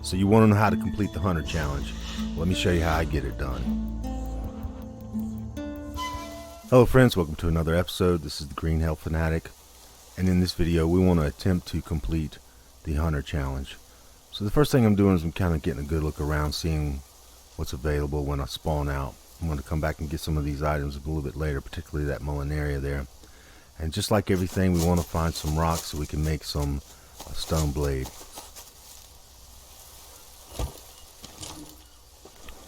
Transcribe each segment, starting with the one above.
So you want to know how to complete the hunter challenge. Let me show you how I get it done. Hello friends, welcome to another episode. This is the Green Health Fanatic, and in this video we want to attempt to complete the hunter challenge. So the first thing I'm doing is I'm kind of getting a good look around, seeing what's available when I spawn out. I'm going to come back and get some of these items a little bit later, particularly that Mulinaria there. And just like everything, we want to find some rocks so we can make some stone blade.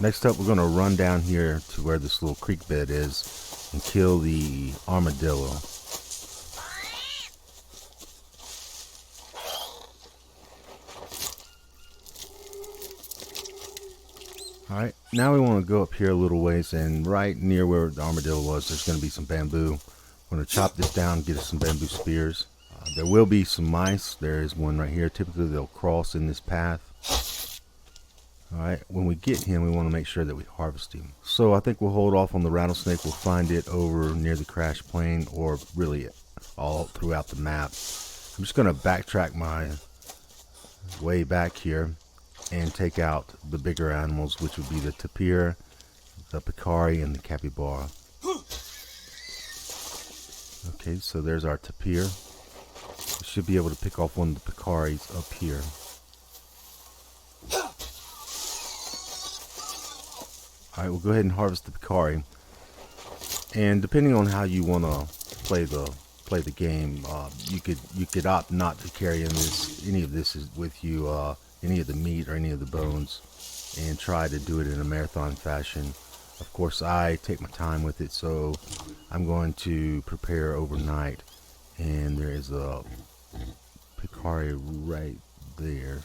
Next up, we're going to run down here to where this little creek bed is and kill the armadillo. Alright, now we want to go up here a little ways, and right near where the armadillo was, there's going to be some bamboo. We're going to chop this down, get us some bamboo spears. There will be some mice. There is one right here. Typically they'll cross in this path. Alright, when we get him, we want to make sure that we harvest him. So I think we'll hold off on the rattlesnake. We'll find it over near the crash plane, or really all throughout the map. I'm just going to backtrack my way back here and take out the bigger animals, which would be the tapir, the Dakari, and the capybara. Okay, so there's our tapir. We should be able to pick off one of the Pikaris up here. Alright, we'll go ahead and harvest the Dakari. And depending on how you want to play the game, you could opt not to carry any of this with you, any of the meat or any of the bones, and try to do it in a marathon fashion. Of course, I take my time with it, so I'm going to prepare overnight. And there is a Dakari right there.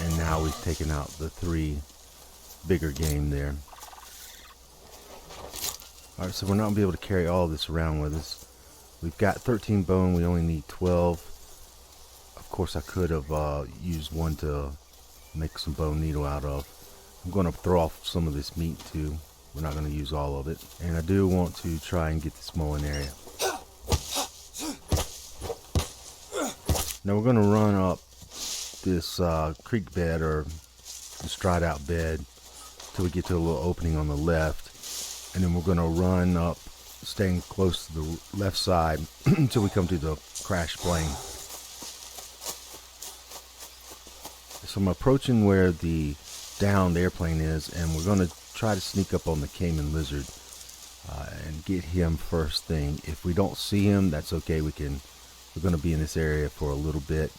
And now we've taken out the 3 bigger game there. Alright, so we're not going to be able to carry all of this around with us. We've got 13 bone, we only need 12. Of course, I could have used one to make some bone needle out of. I'm going to throw off some of this meat too. We're not going to use all of it. And I do want to try and get this Mulinaria. Now we're going to run up this creek bed, or this dried out bed, till we get to a little opening on the left, and then we're going to run up, staying close to the left side until we come to the crash plane. So I'm approaching where the downed airplane is, and we're going to try to sneak up on the Caiman Lizard and get him first thing. If we don't see him, that's okay. We're going to be in this area for a little bit.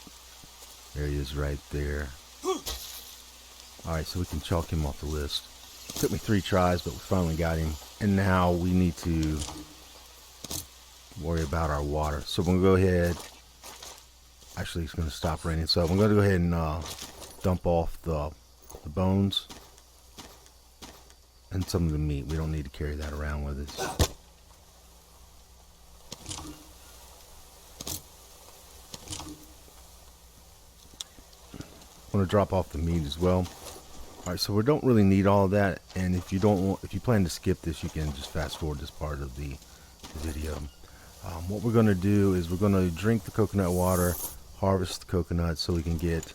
There he is right there. Alright, so we can chalk him off the list. It took me 3 tries, but we finally got him. And now we need to worry about our water. So we're going to go ahead. Actually, it's going to stop raining. So I'm going to go ahead and dump off the bones and some of the meat. We don't need to carry that around with us. I'm going to drop off the meat as well. Alright, so we don't really need all of that, and if you plan to skip this, you can just fast forward this part of the video. What we're going to do is we're going to drink the coconut water, harvest the coconuts so we can get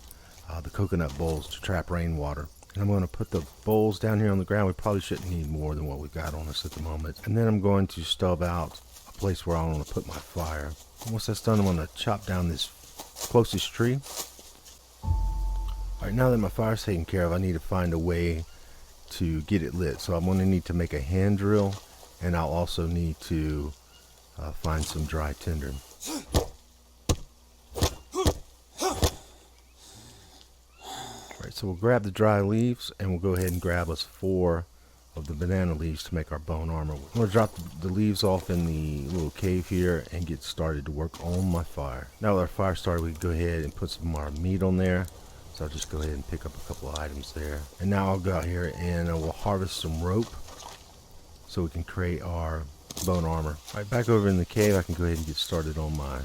the coconut bowls to trap rainwater. And I'm going to put the bowls down here on the ground. We probably shouldn't need more than what we've got on us at the moment. And then I'm going to stub out a place where I want to put my fire. And once that's done, I'm going to chop down this closest tree. Alright, now that my fire's taken care of, I need to find a way to get it lit. So I'm going to need to make a hand drill, and I'll also need to find some dry tinder. Alright, so we'll grab the dry leaves, and we'll go ahead and grab us 4 of the banana leaves to make our bone armor. I'm going to drop the leaves off in the little cave here and get started to work on my fire. Now with our fire started, we can go ahead and put some of our meat on there. So I'll just go ahead and pick up a couple of items there. And now I'll go out here and we'll harvest some rope so we can create our bone armor. Alright, back over in the cave, I can go ahead and get started on my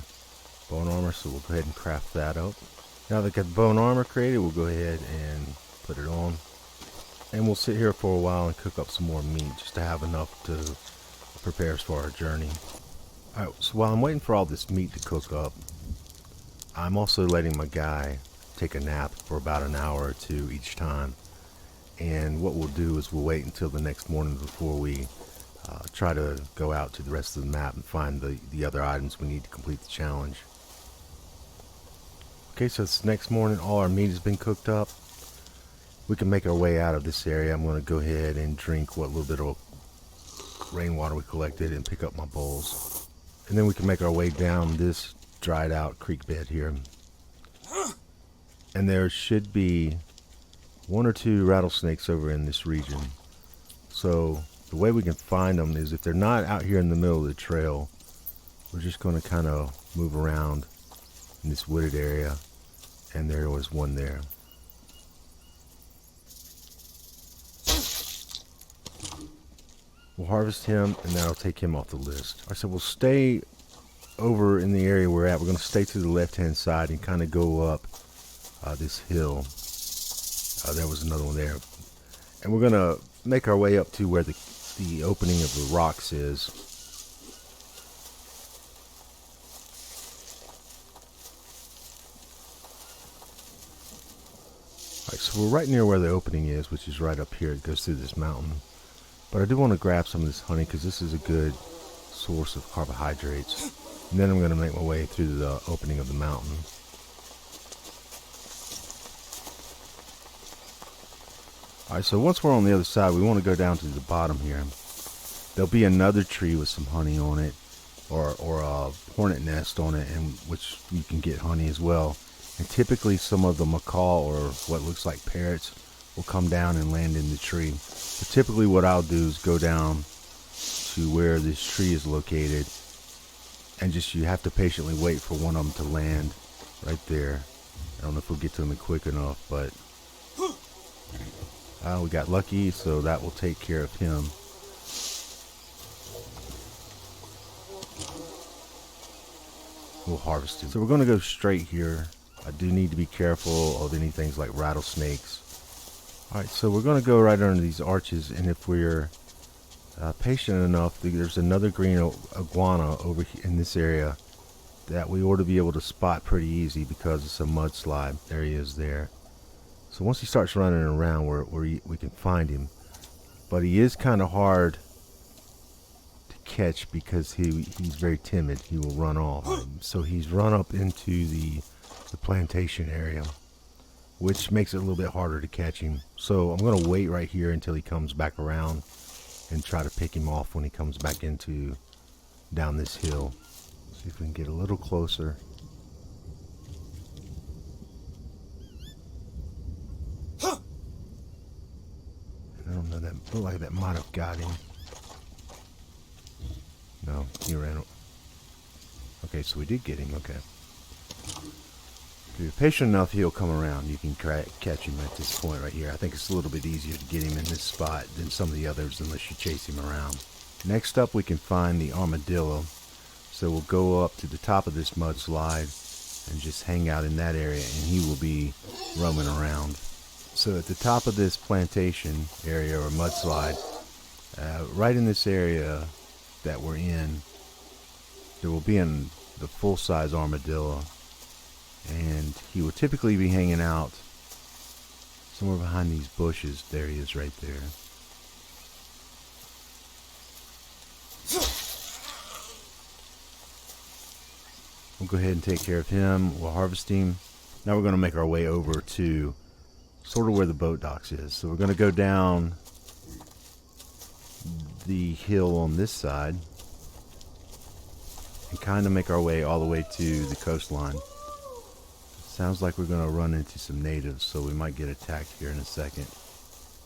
bone armor. So we'll go ahead and craft that up. Now that I've got the bone armor created, we'll go ahead and put it on. And we'll sit here for a while and cook up some more meat just to have enough to prepare us for our journey. Alright, so while I'm waiting for all this meat to cook up, I'm also letting my guy take a nap for about an hour or two each time. And what we'll do is we'll wait until the next morning before we try to go out to the rest of the map and find the other items we need to complete the challenge. Okay, so it's the next morning. All our meat has been cooked up. We can make our way out of this area. I'm going to go ahead and drink what little bit of rainwater we collected and pick up my bowls. And then we can make our way down this dried out creek bed here. And there should be 1 or 2 rattlesnakes over in this region. So the way we can find them is if they're not out here in the middle of the trail, we're just going to kind of move around in this wooded area. And there was one there. We'll harvest him, and that'll take him off the list. All right, so we'll stay over in the area we're at. We're going to stay to the left-hand side and kind of go up this hill. There was another one there. And we're going to make our way up to where the opening of the rocks is. Alright, so we're right near where the opening is, which is right up here. It goes through this mountain. But I do want to grab some of this honey because this is a good source of carbohydrates. And then I'm going to make my way through the opening of the mountain. Alright, so once we're on the other side, we want to go down to the bottom here. There'll be another tree with some honey on it, or a hornet nest on it, and which you can get honey as well. And typically some of the macaw or what looks like parrots will come down and land in the tree. So typically what I'll do is go down to where this tree is located, and you have to patiently wait for one of them to land right there. I don't know if we'll get to them quick enough, but we got lucky, so that will take care of him. We'll harvest him. So we're going to go straight here. I do need to be careful of any things like rattlesnakes. Alright, so we're going to go right under these arches, and if we're patient enough, there's another green iguana over in this area that we ought to be able to spot pretty easy because it's a mudslide. There he is there. So once he starts running around, we can find him. But he is kind of hard to catch because he's very timid. He will run off. So he's run up into the plantation area, which makes it a little bit harder to catch him. So I'm going to wait right here until he comes back around and try to pick him off when he comes back down this hill. See if we can get a little closer. I don't know, that looked like that might have got him. No, he ran. Okay, so we did get him. Okay. If you're patient enough, he'll come around. You can catch him at this point right here. I think it's a little bit easier to get him in this spot than some of the others unless you chase him around. Next up, we can find the armadillo. So we'll go up to the top of this mudslide and just hang out in that area, and he will be roaming around. So at the top of this plantation area or mudslide, right in this area that we're in, there will be the full-size armadillo, and he will typically be hanging out somewhere behind these bushes. There he is right there. We'll go ahead and take care of him. We'll harvest him. Now we're going to make our way over to sort of where the boat docks is. So we're going to go down the hill on this side and kind of make our way all the way to the coastline. Sounds like we're going to run into some natives, so we might get attacked here in a second.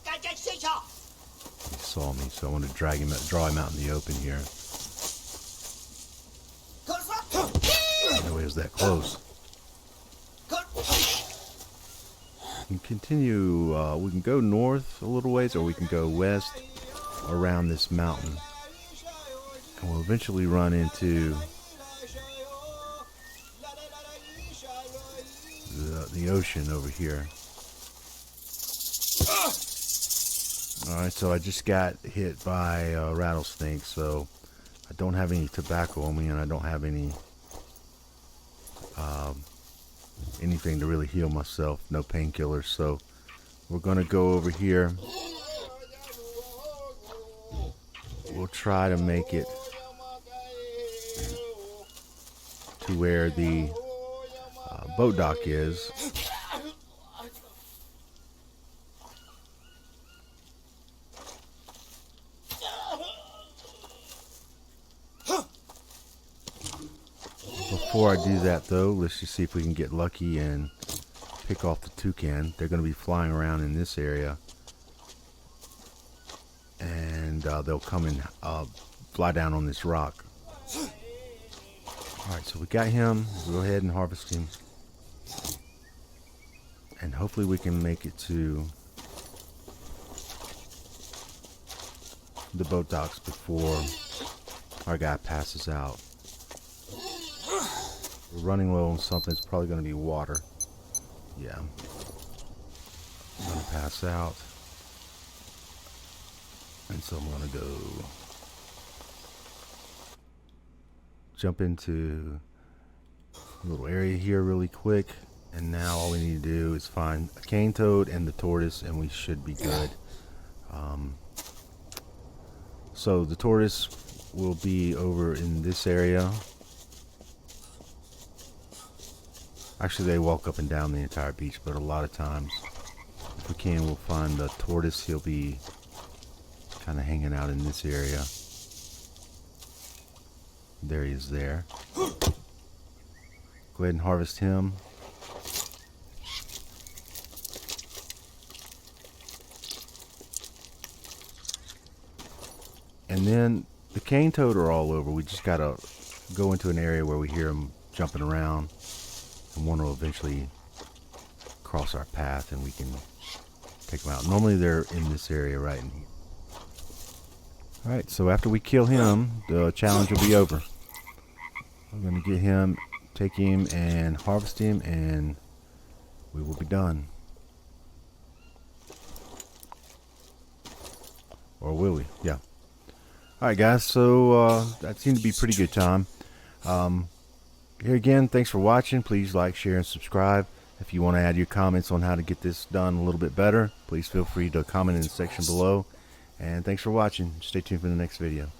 He saw me, so I want to draw him out in the open here. No way, it was that close. We can continue, we can go north a little ways, or we can go west around this mountain. And we'll eventually run into the ocean over here. Alright, so I just got hit by a rattlesnake, so I don't have any tobacco on me, and I don't have any anything to really heal myself. No painkillers. So we're going to go over here. We'll try to make it to where the boat dock is. Before I do that though, let's just see if we can get lucky and pick off the toucan. They're going to be flying around in this area, and they'll come and fly down on this rock. Alright, so we got him. We'll go ahead and harvest him, and hopefully we can make it to the boat docks before our guy passes out. We're running low on something. It's probably going to be water. Yeah. I'm going to pass out. And so I'm going to go jump into a little area here really quick. And now all we need to do is find a cane toad and the tortoise, and we should be good. So the tortoise will be over in this area. Actually, they walk up and down the entire beach, but a lot of times, if we can, we'll find the tortoise. He'll be kind of hanging out in this area. There he is there. Go ahead and harvest him. And then the cane toad are all over. We just got to go into an area where we hear them jumping around. And one will eventually cross our path and we can take them out. Normally they're in this area right in here. Alright, so after we kill him, the challenge will be over. We're going to get him, take him and harvest him, and we will be done. Or will we? Yeah. Alright guys, so that seemed to be a pretty good time. Here again, thanks for watching. Please like, share, and subscribe. If you want to add your comments on how to get this done a little bit better, please feel free to comment in the section below. And thanks for watching. Stay tuned for the next video.